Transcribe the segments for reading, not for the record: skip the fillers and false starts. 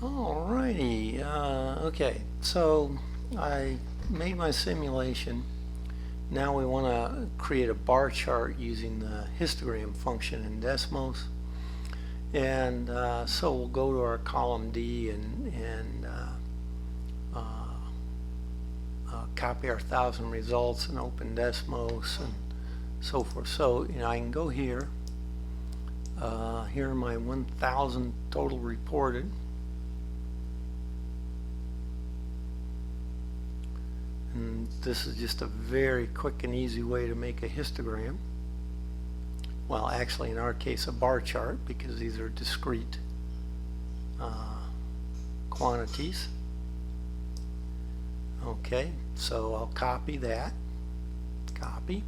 Alrighty, okay, so I made my simulation. Now we want to create a bar chart using the histogram function in Desmos. And so we'll go to our column D and copy our 1,000 results and open Desmos and so forth. So I can go here. Here are my 1,000 total reported. And this is just a very quick and easy way to make a histogram. Well, actually in our case a bar chart, because these are discrete quantities. Okay, so I'll copy that. Copy.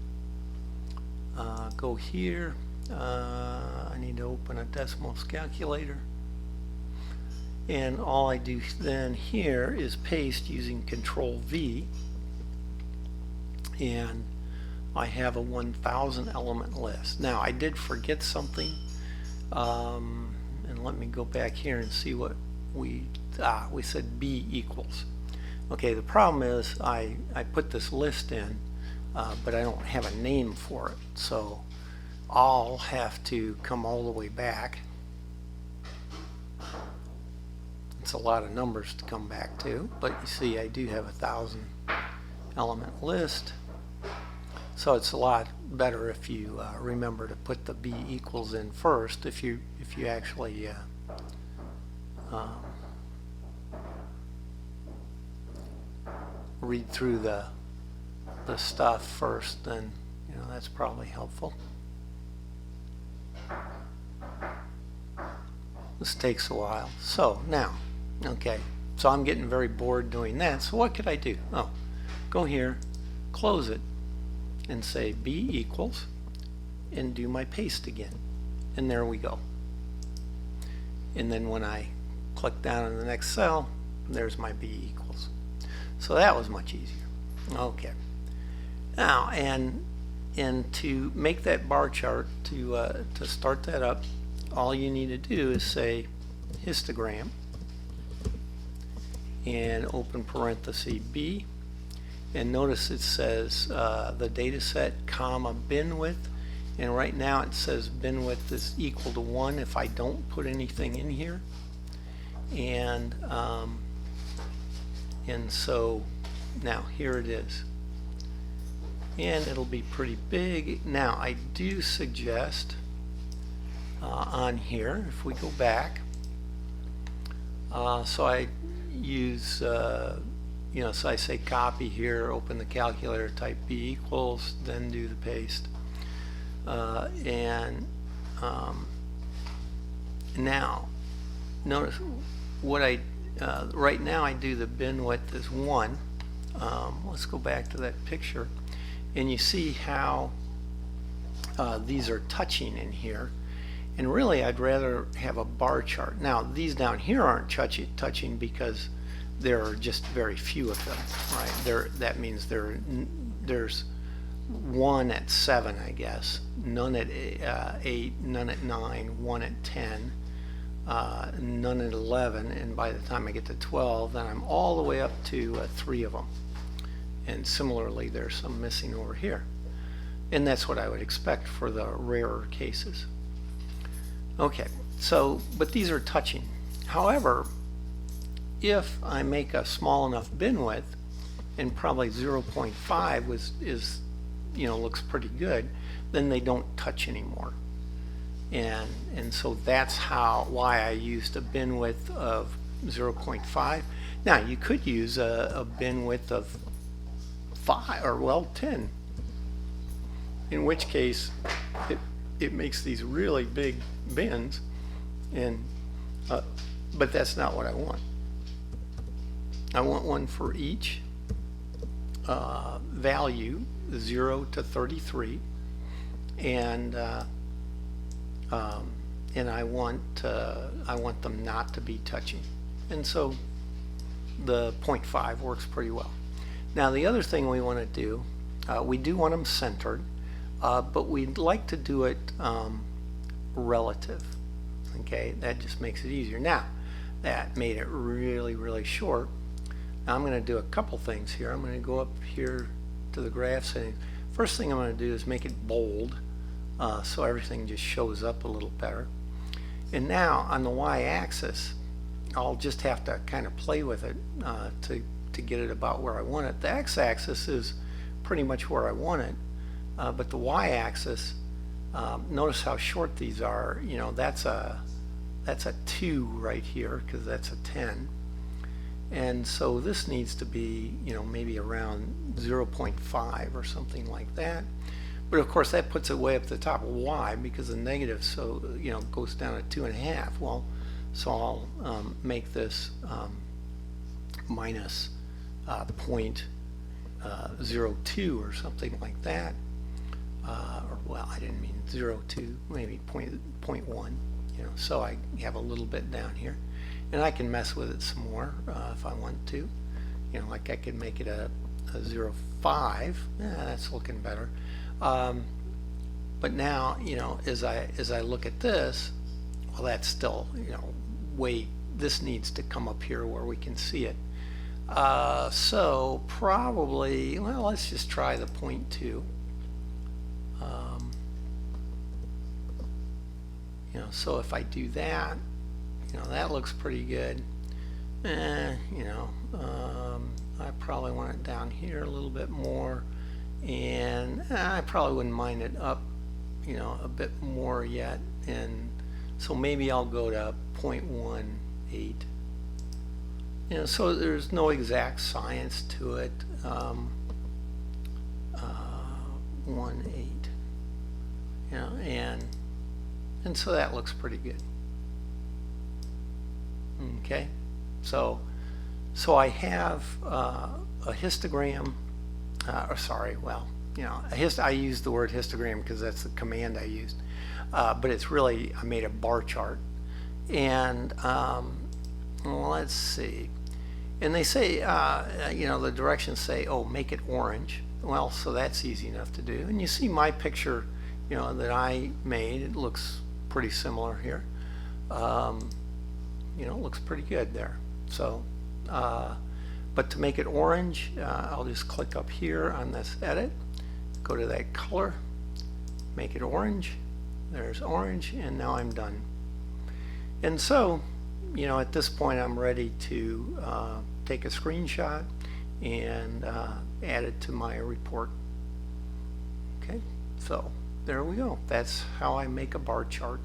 Go here. I need to open a Desmos calculator. And all I do then here is paste using Control V. And I have a 1,000 element list. Now I did forget something, and let me go back here and see what we said B equals. Okay, the problem is I put this list in, but I don't have a name for it, so I'll have to come all the way back. It's a lot of numbers to come back to, but you see I do have a 1,000 element list. So it's a lot better if you remember to put the B equals in first. If you actually read through the stuff first, then that's probably helpful. This takes a while. So now, okay, so I'm getting very bored doing that. So what could I do? Oh, go here, close it, and say B equals, and do my paste again. And there we go. And then when I click down in the next cell, there's my B equals. So that was much easier. Okay. Now, and to make that bar chart, to start that up, all you need to do is say histogram and open parenthesis B. And notice it says the data set, comma, bin width, and right now it says bin width is equal to 1 if I don't put anything in here. And so now here it is. And it'll be pretty big. Now I do suggest on here, if we go back, so I use so I say copy here, open the calculator, type B equals, then do the paste. And now, notice what right now I do the bin width is 1. Let's go back to that picture. And you see how these are touching in here. And really I'd rather have a bar chart. Now these down here aren't touching because there are just very few of them, right? That means there's 1 at 7, I guess, none at 8, none at 9, 1 at 10, none at 11, and by the time I get to 12, then I'm all the way up to 3 of them. And similarly, there's some missing over here. And that's what I would expect for the rarer cases. Okay, so, but these are touching. However, if I make a small enough bin width, and probably 0.5 is looks pretty good, then they don't touch anymore. And so that's why I used a bin width of 0.5. Now you could use a bin width of 5 or 10, in which case it makes these really big bins, and but that's not what I want. I want one for each value, 0 to 33, and I want them not to be touching, and so the 0.5 works pretty well. Now the other thing we want to do, we do want them centered, but we'd like to do it relative. Okay, that just makes it easier. Now that made it really short. Now I'm going to do a couple things here. I'm going to go up here to the graph setting. First thing I'm going to do is make it bold so everything just shows up a little better. And now on the y-axis, I'll just have to kind of play with it to get it about where I want it. The x-axis is pretty much where I want it, but the y-axis, notice how short these are. You know, that's a 2 right here because that's a 10. And so this needs to be, you know, maybe around 0.5 or something like that. But of course that puts it way up at the top. Why? Because the negative, so, you know, goes down to 2.5. Well, so I'll make this minus 0.02 or something like that. Or well, I didn't mean 0.2, maybe 0.1. You know, so I have a little bit down here. And I can mess with it some more if I want to. You know, like I could make it a 0.5. Yeah, that's looking better. But now, you know, as I look at this, well, that's still, you know, this needs to come up here where we can see it. So probably, well, let's just try the 0.2. You know, so if I do that, you know, that looks pretty good. You know, I probably want it down here a little bit more, and I probably wouldn't mind it up, you know, a bit more yet. And so maybe I'll go to 0.18. You know, so there's no exact science to it. 1.8. You know, and so that looks pretty good. Okay, so I have a histogram, or sorry, well, you know, I used the word histogram because that's the command I used, but it's really, I made a bar chart. And well, let's see, and they say, you know, the directions say, oh, make it orange. Well, so that's easy enough to do. And you see my picture, you know, that I made. It looks pretty similar here. You know, it looks pretty good there. So, but to make it orange, I'll just click up here on this edit, go to that color, make it orange. There's orange, and now I'm done. And so, you know, at this point I'm ready to take a screenshot and add it to my report. Okay, so there we go. That's how I make a bar chart.